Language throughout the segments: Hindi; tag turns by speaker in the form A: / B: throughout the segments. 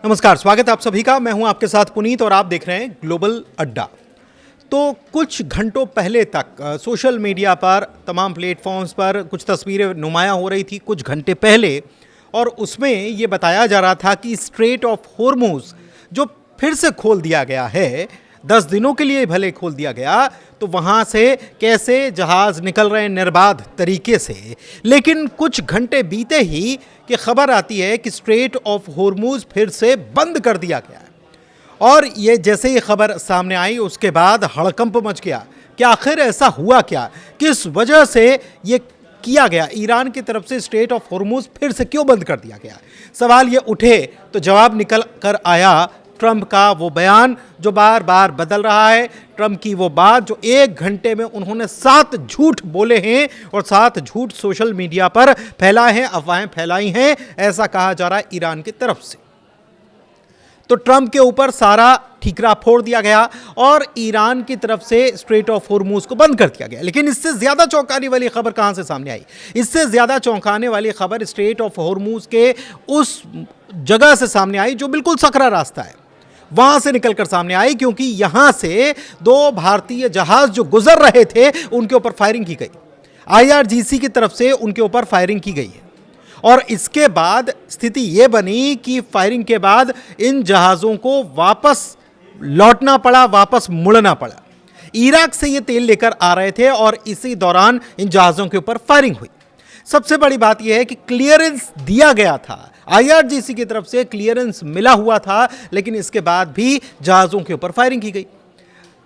A: नमस्कार, स्वागत है आप सभी का। मैं हूं आपके साथ पुनीत और आप देख रहे हैं ग्लोबल अड्डा। तो कुछ घंटों पहले तक सोशल मीडिया पर तमाम प्लेटफॉर्म्स पर कुछ तस्वीरें नुमायां हो रही थी कुछ घंटे पहले, और उसमें ये बताया जा रहा था कि स्ट्रेट ऑफ होर्मुज जो फिर से खोल दिया गया है, 10 दिनों के लिए भले खोल दिया गया, तो वहाँ से कैसे जहाज़ निकल रहे हैं निर्बाध तरीके से। लेकिन कुछ घंटे बीते ही कि खबर आती है कि स्ट्रेट ऑफ होर्मुज फिर से बंद कर दिया गया है। और ये जैसे ही खबर सामने आई उसके बाद हड़कंप मच गया कि आखिर ऐसा हुआ क्या, किस वजह से ये किया गया, ईरान की तरफ से स्ट्रेट ऑफ होर्मुज फिर से क्यों बंद कर दिया गया। सवाल ये उठे तो जवाब निकल कर आया ट्रंप का वो बयान जो बार बार बदल रहा है। ट्रंप की वो बात जो 1 घंटे में उन्होंने 7 झूठ बोले हैं और 7 झूठ सोशल मीडिया पर फैलाए हैं, अफवाहें फैलाई हैं, ऐसा कहा जा रहा है ईरान की तरफ से। तो ट्रंप के ऊपर सारा ठीकरा फोड़ दिया गया और ईरान की तरफ से स्ट्रेट ऑफ होर्मुज को बंद कर दिया गया। लेकिन इससे ज्यादा चौंकाने वाली खबर कहां से सामने आई? इससे ज्यादा चौंकाने वाली खबर स्ट्रेट ऑफ होर्मुज के उस जगह से सामने आई जो बिल्कुल सकरा रास्ता है, वहां से निकलकर सामने आई, क्योंकि यहां से 2 भारतीय जहाज जो गुजर रहे थे उनके ऊपर फायरिंग की गई। IRGC की तरफ से उनके ऊपर फायरिंग की गई है और इसके बाद स्थिति यह बनी कि फायरिंग के बाद इन जहाजों को वापस लौटना पड़ा, वापस मुड़ना पड़ा। इराक से ये तेल लेकर आ रहे थे और इसी दौरान इन जहाजों के ऊपर फायरिंग हुई। सबसे बड़ी बात यह है कि क्लियरेंस दिया गया था, IRGC की तरफ से क्लियरेंस मिला हुआ था, लेकिन इसके बाद भी जहाज़ों के ऊपर फायरिंग की गई।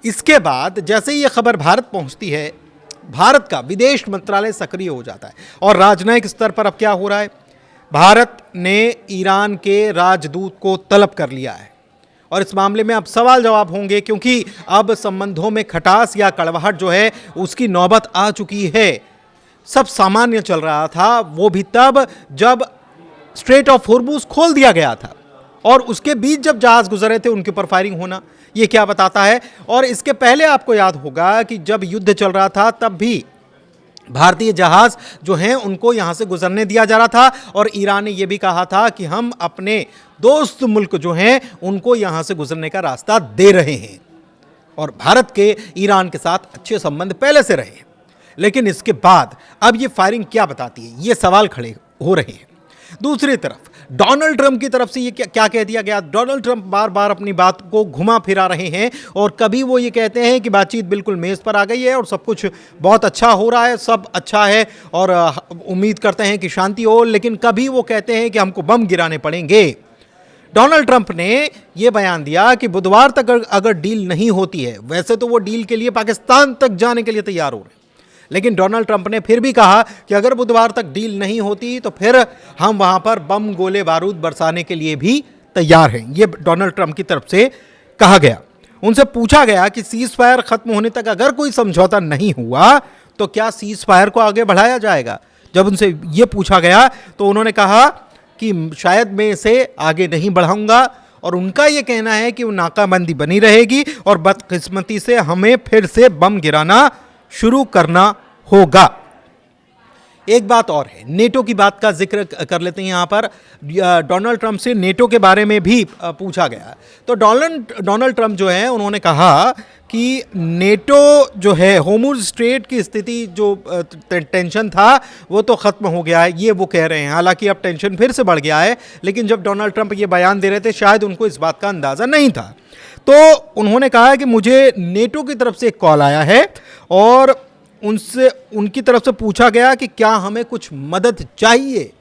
A: इसके बाद जैसे ही यह खबर भारत पहुंचती है, भारत का विदेश मंत्रालय सक्रिय हो जाता है और राजनयिक स्तर पर अब क्या हो रहा है, भारत ने ईरान के राजदूत को तलब कर लिया है और इस मामले में अब सवाल जवाब होंगे, क्योंकि अब संबंधों में खटास या कड़वाहट जो है उसकी नौबत आ चुकी है। सब सामान्य चल रहा था, वो भी तब जब स्ट्रेट ऑफ होर्मुज खोल दिया गया था और उसके बीच जब जहाज गुजरे थे उनके ऊपर फायरिंग होना, ये क्या बताता है? और इसके पहले आपको याद होगा कि जब युद्ध चल रहा था तब भी भारतीय जहाज जो हैं उनको यहां से गुजरने दिया जा रहा था और ईरान ने यह भी कहा था कि हम अपने दोस्त मुल्क जो हैं उनको यहां से गुजरने का रास्ता दे रहे हैं और भारत के ईरान के साथ अच्छे संबंध पहले से रहे हैं। लेकिन इसके बाद अब ये फायरिंग क्या बताती है, ये सवाल खड़े हो रहे हैं। दूसरी तरफ डोनाल्ड ट्रंप की तरफ से ये क्या कह दिया गया? डोनाल्ड ट्रंप बार बार अपनी बात को घुमा फिरा रहे हैं और कभी वो ये कहते हैं कि बातचीत बिल्कुल मेज़ पर आ गई है और सब कुछ बहुत अच्छा हो रहा है, सब अच्छा है और उम्मीद करते हैं कि शांति हो, लेकिन कभी वो कहते हैं कि हमको बम गिराने पड़ेंगे। डोनाल्ड ट्रंप ने यह बयान दिया कि बुधवार तक अगर डील नहीं होती है, वैसे तो वो डील के लिए पाकिस्तान तक जाने के लिए तैयार हो रहे हैं, लेकिन डोनाल्ड ट्रंप ने फिर भी कहा कि अगर बुधवार तक डील नहीं होती तो फिर हम वहां पर बम गोले बारूद बरसाने के लिए भी तैयार हैं। ये डोनाल्ड ट्रंप की तरफ से कहा गया। उनसे पूछा गया कि सीज फायर खत्म होने तक अगर कोई समझौता नहीं हुआ तो क्या सीज फायर को आगे बढ़ाया जाएगा? जब उनसे ये पूछा गया तो उन्होंने कहा कि शायद मैं इसे आगे नहीं बढ़ाऊंगा और उनका यह कहना है कि वो नाकाबंदी बनी रहेगी और बदकिस्मती से हमें फिर से बम गिराना शुरू करना होगा। एक बात और है, नेटो की बात का जिक्र कर लेते हैं। यहाँ पर डोनाल्ड ट्रंप से नेटो के बारे में भी पूछा गया तो डोनाल्ड ट्रंप जो है उन्होंने कहा कि नेटो जो है, होर्मुज स्ट्रेट की स्थिति जो टेंशन था वो तो ख़त्म हो गया है, ये वो कह रहे हैं। हालांकि अब टेंशन फिर से बढ़ गया है, लेकिन जब डोनाल्ड ट्रंप ये बयान दे रहे थे शायद उनको इस बात का अंदाज़ा नहीं था। तो उन्होंने कहा कि मुझे नेटो की तरफ से एक कॉल आया है और उनकी तरफ से पूछा गया कि क्या हमें कुछ मदद चाहिए,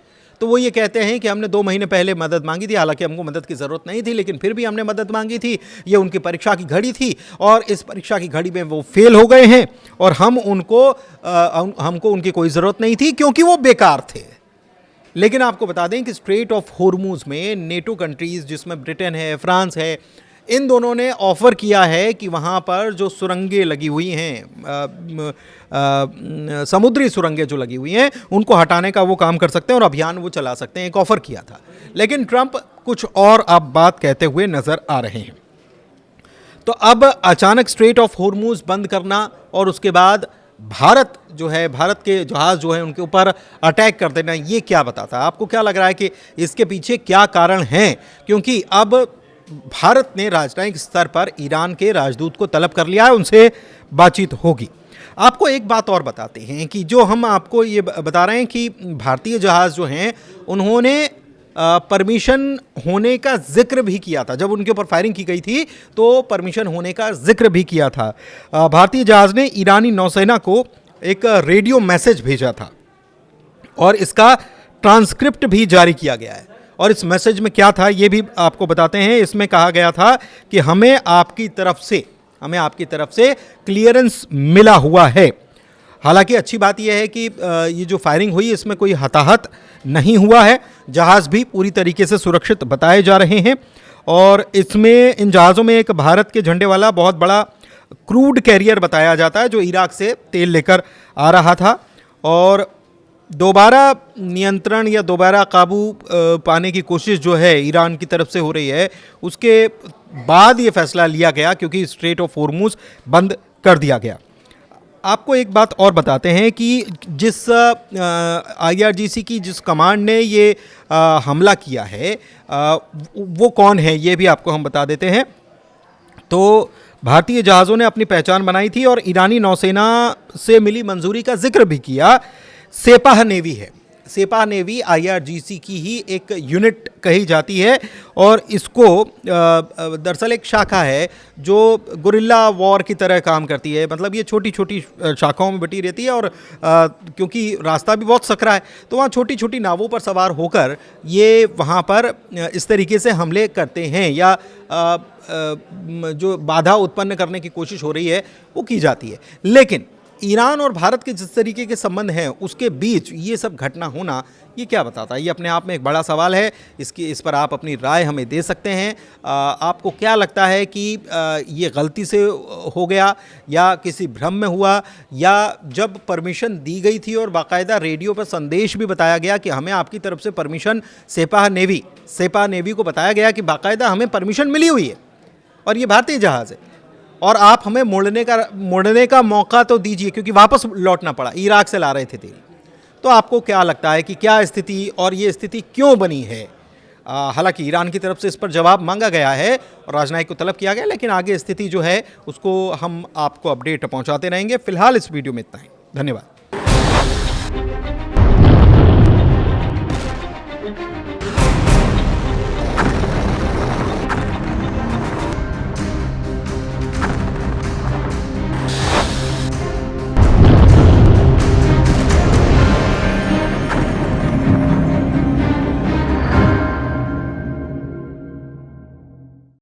A: तो वो ये कहते हैं कि हमने 2 महीने पहले मदद मांगी थी, हालांकि हमको मदद की ज़रूरत नहीं थी, लेकिन फिर भी हमने मदद मांगी थी। ये उनकी परीक्षा की घड़ी थी और इस परीक्षा की घड़ी में वो फेल हो गए हैं और हमको उनकी कोई ज़रूरत नहीं थी क्योंकि वो बेकार थे। लेकिन आपको बता दें कि स्ट्रेट ऑफ होर्मुज में नेटो कंट्रीज़ जिसमें ब्रिटेन है, फ्रांस है, इन दोनों ने ऑफ़र किया है कि वहाँ पर जो सुरंगें लगी हुई हैं, समुद्री सुरंगें जो लगी हुई हैं, उनको हटाने का वो काम कर सकते हैं और अभियान वो चला सकते हैं, एक ऑफ़र किया था। लेकिन ट्रंप कुछ और अब बात कहते हुए नज़र आ रहे हैं। तो अब अचानक स्ट्रेट ऑफ होर्मुज बंद करना और उसके बाद भारत जो है, भारत के जहाज़ जो है उनके ऊपर अटैक कर देना, ये क्या बताता है? आपको क्या लग रहा है कि इसके पीछे क्या कारण हैं? क्योंकि अब भारत ने राजनयिक स्तर पर ईरान के राजदूत को तलब कर लिया है, उनसे बातचीत होगी। आपको एक बात और बताते हैं कि जो हम आपको ये बता रहे हैं कि भारतीय जहाज़ जो हैं उन्होंने परमिशन होने का जिक्र भी किया था। जब उनके ऊपर फायरिंग की गई थी तो परमिशन होने का जिक्र भी किया था। भारतीय जहाज़ ने ईरानी नौसेना को एक रेडियो मैसेज भेजा था और इसका ट्रांसक्रिप्ट भी जारी किया गया है। और इस मैसेज में क्या था ये भी आपको बताते हैं। इसमें कहा गया था कि हमें आपकी तरफ से क्लियरेंस मिला हुआ है। हालांकि अच्छी बात यह है कि ये जो फायरिंग हुई इसमें कोई हताहत नहीं हुआ है। जहाज़ भी पूरी तरीके से सुरक्षित बताए जा रहे हैं और इसमें इन जहाज़ों में एक भारत के झंडे वाला बहुत बड़ा क्रूड कैरियर बताया जाता है जो इराक से तेल लेकर आ रहा था। और दोबारा नियंत्रण या दोबारा काबू पाने की कोशिश जो है ईरान की तरफ से हो रही है, उसके बाद ये फैसला लिया गया क्योंकि स्ट्रेट ऑफ होर्मुज बंद कर दिया गया। आपको एक बात और बताते हैं कि जिस IRGC की जिस कमांड ने ये हमला किया है वो कौन है ये भी आपको हम बता देते हैं। तो भारतीय जहाज़ों ने अपनी पहचान बनाई थी और ईरानी नौसेना से मिली मंजूरी का जिक्र भी किया। सेपाह नेवी है। सेपाह नेवी IRGC की ही एक यूनिट कही जाती है और इसको दरअसल एक शाखा है जो गुरिल्ला वॉर की तरह काम करती है। मतलब ये छोटी छोटी शाखाओं में बटी रहती है और क्योंकि रास्ता भी बहुत सकरा है तो वहाँ छोटी छोटी नावों पर सवार होकर ये वहाँ पर इस तरीके से हमले करते हैं या जो बाधा उत्पन्न करने की कोशिश हो रही है वो की जाती है। लेकिन ईरान और भारत के जिस तरीके के संबंध हैं उसके बीच ये सब घटना होना ये क्या बताता है? ये अपने आप में एक बड़ा सवाल है। इस पर आप अपनी राय हमें दे सकते हैं। आपको क्या लगता है कि ये गलती से हो गया या किसी भ्रम में हुआ, या जब परमिशन दी गई थी और बाकायदा रेडियो पर संदेश भी बताया गया कि हमें आपकी तरफ से परमिशन, सेपाह नेवी को बताया गया कि बाकायदा हमें परमिशन मिली हुई है और ये भारतीय जहाज़ है और आप हमें मोड़ने का मौका तो दीजिए, क्योंकि वापस लौटना पड़ा, इराक से ला रहे थे तेल। तो आपको क्या लगता है कि क्या स्थिति और ये स्थिति क्यों बनी है? हालांकि ईरान की तरफ से इस पर जवाब मांगा गया है और राजनयिक को तलब किया गया, लेकिन आगे स्थिति जो है उसको हम आपको अपडेट पहुंचाते रहेंगे। फिलहाल इस वीडियो में इतना ही। धन्यवाद।